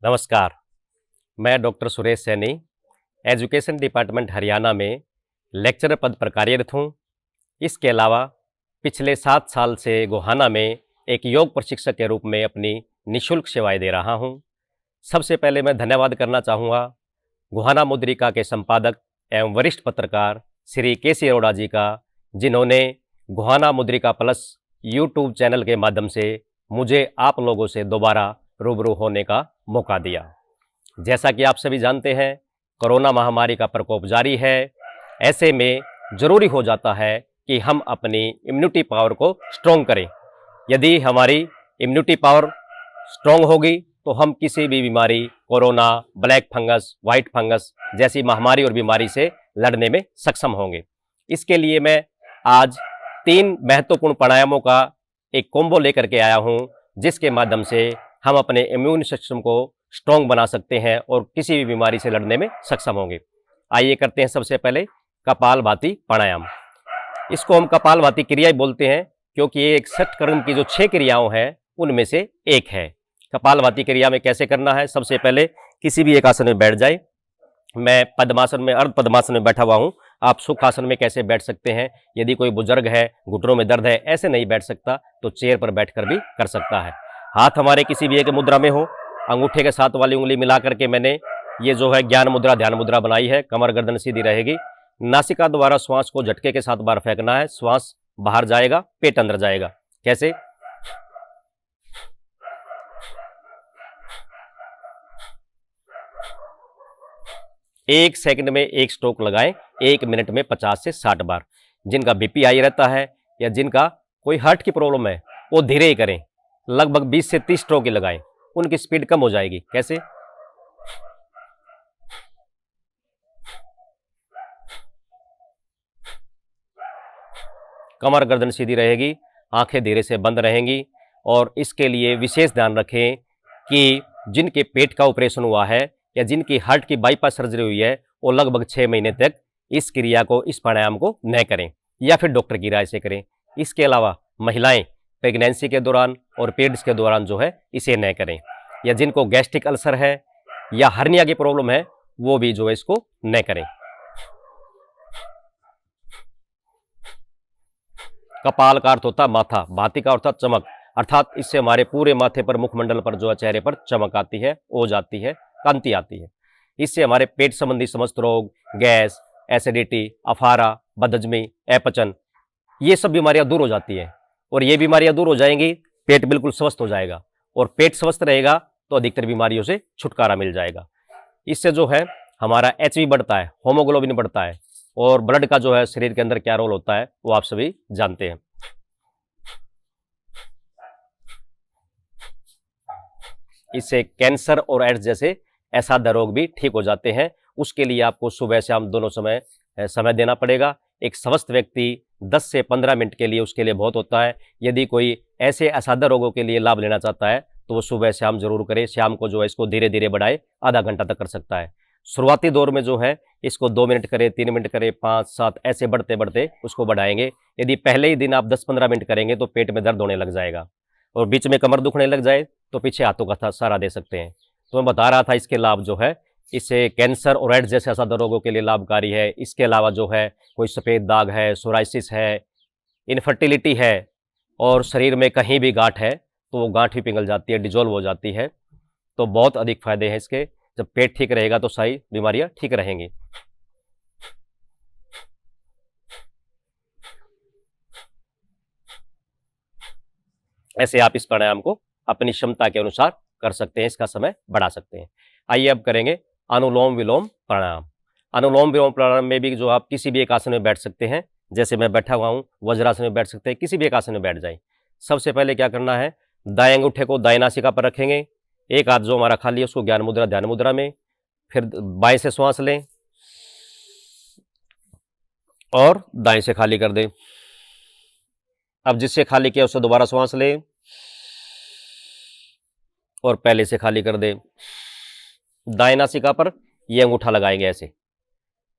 नमस्कार, मैं doctor Suresh Saini, education department Haryana में लेक्चरर पद पर कार्यरत हूँ। इसके अलावा पिछले 7 साल से गोहाना में एक योग प्रशिक्षक के रूप में अपनी निःशुल्क सेवाएं दे रहा हूँ। सबसे पहले मैं धन्यवाद करना चाहूँगा गोहाना मुद्रिका के संपादक एवं वरिष्ठ पत्रकार श्री केसी अरोड़ा जी का, जिन्होंने गोहाना मुद्रिका प्लस यूट्यूब चैनल के माध्यम से मुझे आप लोगों से दोबारा रूबरू होने का मौका दिया। जैसा कि आप सभी जानते हैं, कोरोना महामारी का प्रकोप जारी है। ऐसे में ज़रूरी हो जाता है कि हम अपनी इम्यूनिटी पावर को स्ट्रॉन्ग करें। यदि हमारी इम्यूनिटी पावर स्ट्रॉन्ग होगी तो हम किसी भी बीमारी, corona, black fungus, white fungus जैसी महामारी और बीमारी से लड़ने में सक्षम होंगे। इसके लिए मैं आज 3 महत्वपूर्ण प्राणायामों का एक कॉम्बो लेकर के आया हूँ, जिसके माध्यम से हम अपने इम्यून सिस्टम को स्ट्रॉन्ग बना सकते हैं और किसी भी बीमारी से लड़ने में सक्षम होंगे। आइए करते हैं सबसे पहले कपालभाति प्राणायाम। इसको हम कपालभाति क्रिया बोलते हैं क्योंकि ये एक षटकर्म की जो 6 क्रियाओं हैं उनमें से एक है। कपालभाति क्रिया में कैसे करना है, सबसे पहले किसी भी एक आसन में बैठ जाए। मैं पद्मासन में, अर्ध पद्मासन में बैठा हुआ हूँ। आप सुखासन में कैसे बैठ सकते हैं। यदि कोई बुजुर्ग है, घुटनों में दर्द है, ऐसे नहीं बैठ सकता तो चेयर पर बैठकर भी कर सकता है। हाथ हमारे किसी भी एक मुद्रा में हो। अंगूठे के साथ वाली उंगली मिला करके मैंने ये जो है ज्ञान मुद्रा, ध्यान मुद्रा बनाई है। कमर गर्दन सीधी रहेगी। नासिका द्वारा श्वास को झटके के साथ बाहर फेंकना है। श्वास बाहर जाएगा, पेट अंदर जाएगा। कैसे? एक सेकंड में एक स्ट्रोक लगाएं। 1 मिनट में 50 से 60 बार। जिनका बीपी हाई रहता है या जिनका कोई हार्ट की प्रॉब्लम है वो धीरे ही करें। लगभग 20 से 30 स्ट्रोक ही लगाएं, उनकी स्पीड कम हो जाएगी। कैसे? कमर गर्दन सीधी रहेगी, आंखें धीरे से बंद रहेंगी। और इसके लिए विशेष ध्यान रखें कि जिनके पेट का ऑपरेशन हुआ है या जिनकी हार्ट की बाईपास सर्जरी हुई है वो लगभग 6 महीने तक इस क्रिया को, इस प्राणायाम को न करें या फिर डॉक्टर की राय से करें। इसके अलावा महिलाएं प्रेगनेंसी के दौरान और पीरियड्स के दौरान जो है इसे न करें। या जिनको गैस्ट्रिक अल्सर है या हर्निया की प्रॉब्लम है वो भी जो है इसको न करें। कपाल का अर्थ होता है माथा, भाति का अर्थ चमक, अर्थात इससे हमारे पूरे माथे पर, मुखमंडल पर जो है चेहरे पर चमक आती है, ओज आती है, कांति आती है। इससे हमारे पेट संबंधी समस्त रोग, गैस, एसिडिटी, अफारा, बदहजमी, अपचन, ये सब बीमारियां दूर हो जाती हैं। और ये बीमारियां दूर हो जाएंगी, पेट बिल्कुल स्वस्थ हो जाएगा। और पेट स्वस्थ रहेगा तो अधिकतर बीमारियों से छुटकारा मिल जाएगा। इससे जो है हमारा HB बढ़ता है, होमोग्लोबिन बढ़ता है। और ब्लड का जो है शरीर के अंदर क्या रोल होता है वो आप सभी जानते हैं। इससे कैंसर और एड्स जैसे असाध्य रोग भी ठीक हो जाते हैं। उसके लिए आपको सुबह शाम दोनों समय देना पड़ेगा। एक स्वस्थ व्यक्ति 10 से 15 मिनट के लिए उसके लिए बहुत होता है। यदि कोई ऐसे असाध्य रोगों के लिए लाभ लेना चाहता है तो वो सुबह शाम जरूर करे। शाम को जो है इसको धीरे धीरे बढ़ाए, आधा घंटा तक कर सकता है। शुरुआती दौर में जो है इसको 2 मिनट करे, 3 मिनट करे, 5, 7 ऐसे बढ़ते बढ़ते उसको बढ़ाएंगे। यदि पहले ही दिन आप 10-15 मिनट करेंगे तो पेट में दर्द होने लग जाएगा और बीच में कमर दुखने लग जाए तो पीछे हाथों का सहारा दे सकते हैं। तो मैं बता रहा था इसके लाभ जो है, इससे कैंसर और एड्स जैसे असाध्य रोगों के लिए लाभकारी है। इसके अलावा जो है कोई सफ़ेद दाग है, सोराइसिस है, इनफर्टिलिटी है और शरीर में कहीं भी गांठ है तो वो गांठ भी पिघल जाती है, डिजोल्व हो जाती है। तो बहुत अधिक फायदे हैं इसके। जब पेट ठीक रहेगा तो सारी बीमारियां ठीक रहेंगी। ऐसे आप इस प्राणायाम को अपनी क्षमता के अनुसार कर सकते हैं, इसका समय बढ़ा सकते हैं। आइए अब करेंगे अनुलोम विलोम प्राणायाम। अनुलोम विलोम प्राणायाम में भी जो आप किसी भी एक आसन में बैठ सकते हैं। जैसे मैं बैठा हुआ हूँ, वज्रासन में बैठ सकते हैं, किसी भी एक आसन में बैठ जाए। सबसे पहले क्या करना है, दाएं अंगूठे को दाएं नासिका पर रखेंगे। एक हाथ जो हमारा खाली है उसको ज्ञान मुद्रा, ध्यान मुद्रा में। फिर बाएं से श्वास लें और दाएं से खाली कर दें। अब जिससे खाली किया उससे दोबारा श्वास लें और पहले से खाली कर दें। दाएं नासिका पर ये अंगूठा लगाएंगे ऐसे,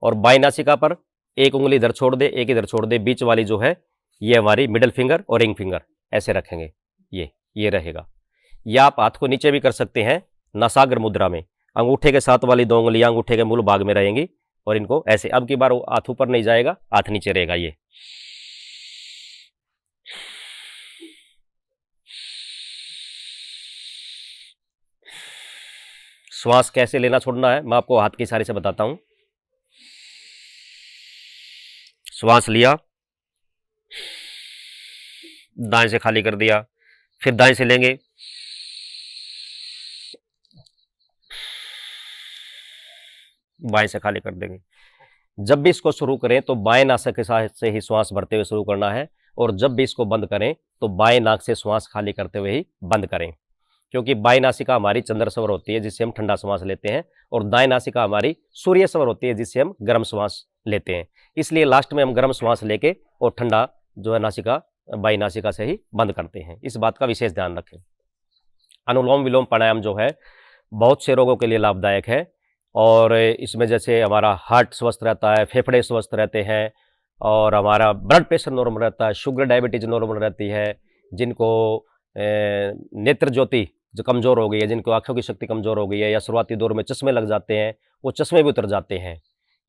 और बाएं नासिका पर एक उंगली इधर छोड़ दे, एक इधर छोड़ दे। बीच वाली जो है ये हमारी मिडिल फिंगर और रिंग फिंगर ऐसे रखेंगे। ये रहेगा। या आप हाथ को नीचे भी कर सकते हैं, नासाग्र मुद्रा में। अंगूठे के साथ वाली 2 उंगलियां अंगूठे के मूल भाग में रहेंगी और इनको ऐसे, अब की बार हाथ ऊपर नहीं जाएगा, हाथ नीचे रहेगा। ये श्वास कैसे लेना छोड़ना है मैं आपको हाथ के इशारे से बताता हूं। श्वास लिया, दाएं से खाली कर दिया, फिर दाएं से लेंगे, बाएं से खाली कर देंगे। जब भी इसको शुरू करें तो बाएं नासिका के साथ से ही श्वास भरते हुए शुरू करना है, और जब भी इसको बंद करें तो बाएं नाक से श्वास खाली करते हुए ही बंद करें, क्योंकि बाएं नासिका हमारी चंद्र स्वर होती है जिससे हम ठंडा श्वास लेते हैं, और दाएं नासिका हमारी सूर्य स्वर होती है जिससे हम गर्म श्वास लेते हैं। इसलिए लास्ट में हम गर्म श्वास लेके और ठंडा जो है नासिका, बाएं नासिका से ही बंद करते हैं। इस बात का विशेष ध्यान रखें। अनुलोम विलोम प्राणायाम जो है बहुत से रोगों के लिए लाभदायक है, और इसमें जैसे हमारा हार्ट स्वस्थ रहता है, फेफड़े स्वस्थ रहते हैं, और हमारा ब्लड प्रेशर नॉर्मल रहता है, शुगर डायबिटीज नॉर्मल रहती है, जिनको नेत्र ज्योति जो कमज़ोर हो गई है, जिनको आंखों की शक्ति कमज़ोर हो गई है, या शुरुआती दौर में चश्मे लग जाते हैं, वो चश्मे भी उतर जाते हैं।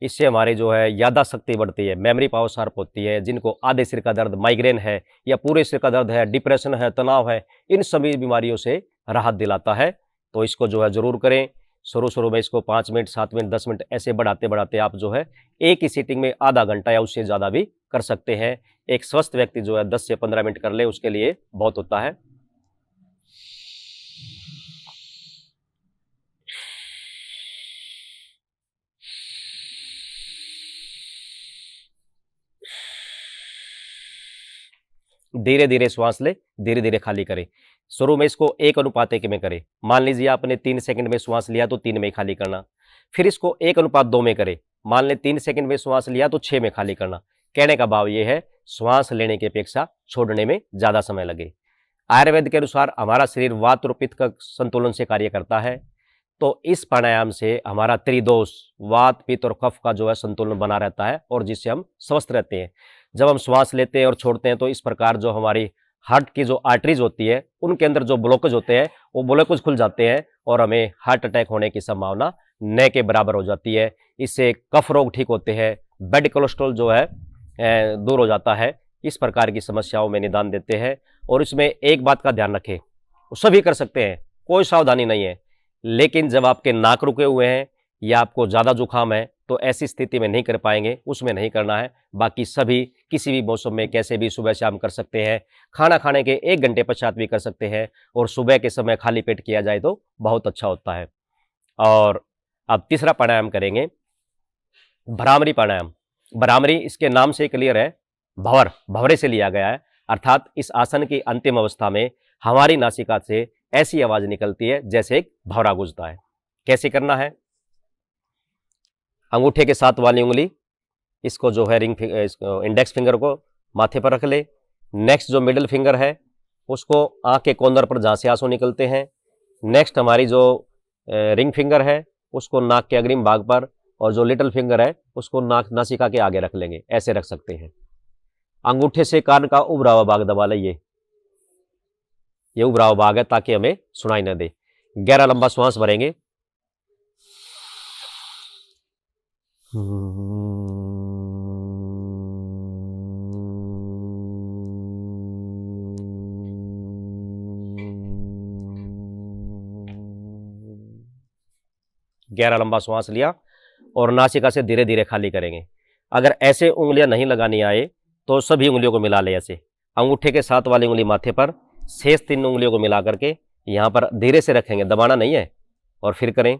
इससे हमारी जो है याददाश्त शक्ति बढ़ती है, मेमोरी पावर शार्प होती है। जिनको आधे सिर का दर्द, माइग्रेन है, या पूरे सिर का दर्द है, डिप्रेशन है, तनाव है, इन सभी बीमारियों से राहत दिलाता है। तो इसको जो है ज़रूर करें। शुरू में इसको 5 मिनट, 7 मिनट, 10 मिनट ऐसे बढ़ाते बढ़ाते आप जो है एक ही सीटिंग में आधा घंटा या उससे ज़्यादा भी कर सकते हैं। एक स्वस्थ व्यक्ति जो है 10 से 15 मिनट कर ले, उसके लिए बहुत होता है। धीरे धीरे श्वास ले, धीरे धीरे खाली करें। शुरू में इसको 1:1 में करें। मान लीजिए आपने 3 सेकंड में श्वास लिया तो 3 में ही खाली करना। फिर इसको 1:2 में करें। मान लें 3 सेकंड में श्वास लिया तो 6 में खाली करना। कहने का भाव ये है, श्वास लेने की अपेक्षा छोड़ने में ज़्यादा समय लगे। आयुर्वेद के अनुसार हमारा शरीर वात और पित्त का संतुलन से कार्य करता है, तो इस प्राणायाम से हमारा त्रिदोष, वात, पित्त और कफ का जो है संतुलन बना रहता है, और जिससे हम स्वस्थ रहते हैं। जब हम श्वास लेते हैं और छोड़ते हैं तो इस प्रकार जो हमारी हार्ट की जो आर्टरीज होती है, उनके अंदर जो ब्लॉकेज होते हैं वो ब्लॉकेज खुल जाते हैं, और हमें हार्ट अटैक होने की संभावना न के बराबर हो जाती है। इससे कफ रोग ठीक होते हैं, बैड कोलेस्ट्रॉल जो है दूर हो जाता है। इस प्रकार की समस्याओं में निदान देते हैं। और इसमें एक बात का ध्यान रखें, वो सभी कर सकते हैं, कोई सावधानी नहीं है, लेकिन जब आपके नाक रुके हुए हैं या आपको ज़्यादा जुकाम है तो ऐसी स्थिति में नहीं कर पाएंगे, उसमें नहीं करना है। बाकी सभी किसी भी मौसम में कैसे भी सुबह शाम कर सकते हैं। खाना खाने के 1 घंटे पश्चात भी कर सकते हैं, और सुबह के समय खाली पेट किया जाए तो बहुत अच्छा होता है। और अब तीसरा प्राणायाम करेंगे, भ्रामरी प्राणायाम। भ्रामरी इसके नाम से क्लियर है, भंवर, भंवरे से लिया गया है। अर्थात इस आसन की अंतिम अवस्था में हमारी नासिका से ऐसी आवाज निकलती है जैसे एक भंवरा गूंजता है। कैसे करना है? अंगूठे के साथ वाली उंगली, इसको जो है इंडेक्स फिंगर को माथे पर रख ले। नेक्स्ट जो मिडिल फिंगर है उसको आंख के कॉर्नर पर जहाँ से आंसू निकलते हैं। नेक्स्ट हमारी जो रिंग फिंगर है उसको नाक के अग्रिम भाग पर, और जो लिटिल फिंगर है उसको नाक नासिका के आगे रख लेंगे। ऐसे रख सकते हैं। अंगूठे से कान का उभरा हुआ भाग दबा ले, ये उभरा हुआ भाग है ताकि हमें सुनाई न दे। गहरा लंबा श्वास भरेंगे। गहरा लंबा श्वास लिया और नासिका से धीरे धीरे खाली करेंगे। अगर ऐसे उंगलियां नहीं लगानी आए तो सभी उंगलियों को मिला ले। ऐसे अंगूठे के साथ वाली उंगली माथे पर, शेष 3 उंगलियों को मिला करके यहां पर धीरे से रखेंगे, दबाना नहीं है। और फिर करें।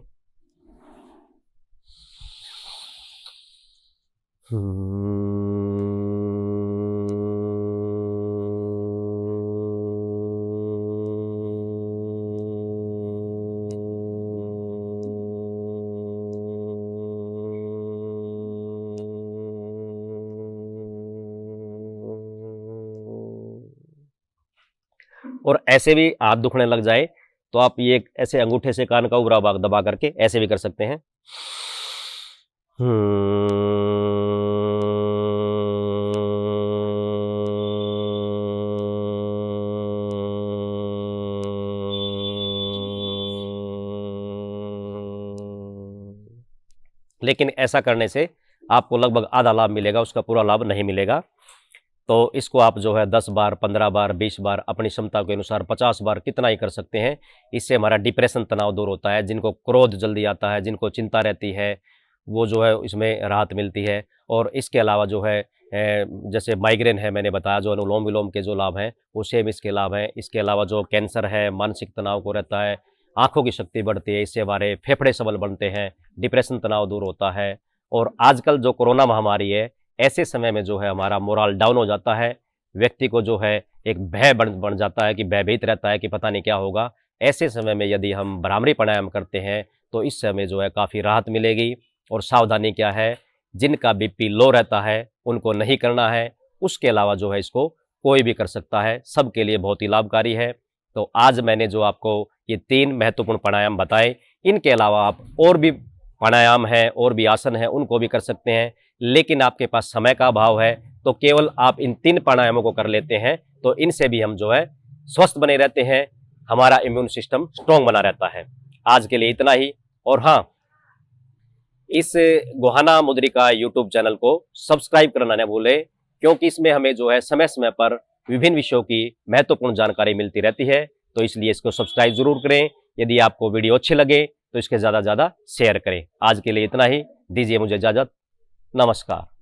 और ऐसे भी हाथ दुखने लग जाए तो आप ये ऐसे अंगूठे से कान का उभरा भाग दबा करके ऐसे भी कर सकते हैं। लेकिन ऐसा करने से आपको लगभग आधा लाभ मिलेगा, उसका पूरा लाभ नहीं मिलेगा। तो इसको आप जो है 10 बार, 15 बार, 20 बार अपनी क्षमता के अनुसार 50 बार कितना ही कर सकते हैं। इससे हमारा डिप्रेशन, तनाव दूर होता है। जिनको क्रोध जल्दी आता है, जिनको चिंता रहती है, वो जो है इसमें राहत मिलती है। और इसके अलावा जो है जैसे माइग्रेन है, मैंने बताया, जो अनुलोम विलोम के जो लाभ हैं वो सेम इसके लाभ हैं। इसके अलावा जो कैंसर है, मानसिक तनाव को रहता है, आँखों की शक्ति बढ़ती है, इससे हमारे फेफड़े सबल बनते हैं, डिप्रेशन, तनाव दूर होता है। और आजकल जो कोरोना महामारी है, ऐसे समय में जो है हमारा मोरल डाउन हो जाता है, व्यक्ति को जो है एक भय बन जाता है कि भयभीत रहता है कि पता नहीं क्या होगा। ऐसे समय में यदि हम भ्रामरी प्राणायाम करते हैं तो इस समय जो है काफ़ी राहत मिलेगी। और सावधानी क्या है, जिनका बीपी लो रहता है उनको नहीं करना है, उसके अलावा जो है इसको कोई भी कर सकता है, सबके लिए बहुत ही लाभकारी है। तो आज मैंने जो आपको ये 3 महत्वपूर्ण प्राणायाम बताए, इनके अलावा आप और भी प्राणायाम है, और भी आसन है, उनको भी कर सकते हैं। लेकिन आपके पास समय का अभाव है तो केवल आप इन 3 प्राणायामों को कर लेते हैं तो इनसे भी हम जो है स्वस्थ बने रहते हैं, हमारा इम्यून सिस्टम स्ट्रांग बना रहता है। आज के लिए इतना ही। और हाँ, इस गोहाना मुद्रिका यूट्यूब चैनल को सब्सक्राइब करना न भूलें, क्योंकि इसमें हमें जो है समय समय पर विभिन्न विषयों की महत्वपूर्ण जानकारी मिलती रहती है। तो इसलिए इसको सब्सक्राइब जरूर करें। यदि आपको वीडियो अच्छे लगे तो इसके ज़्यादा से ज़्यादा शेयर करें। आज के लिए इतना ही, दीजिए मुझे इजाज़त। नमस्कार।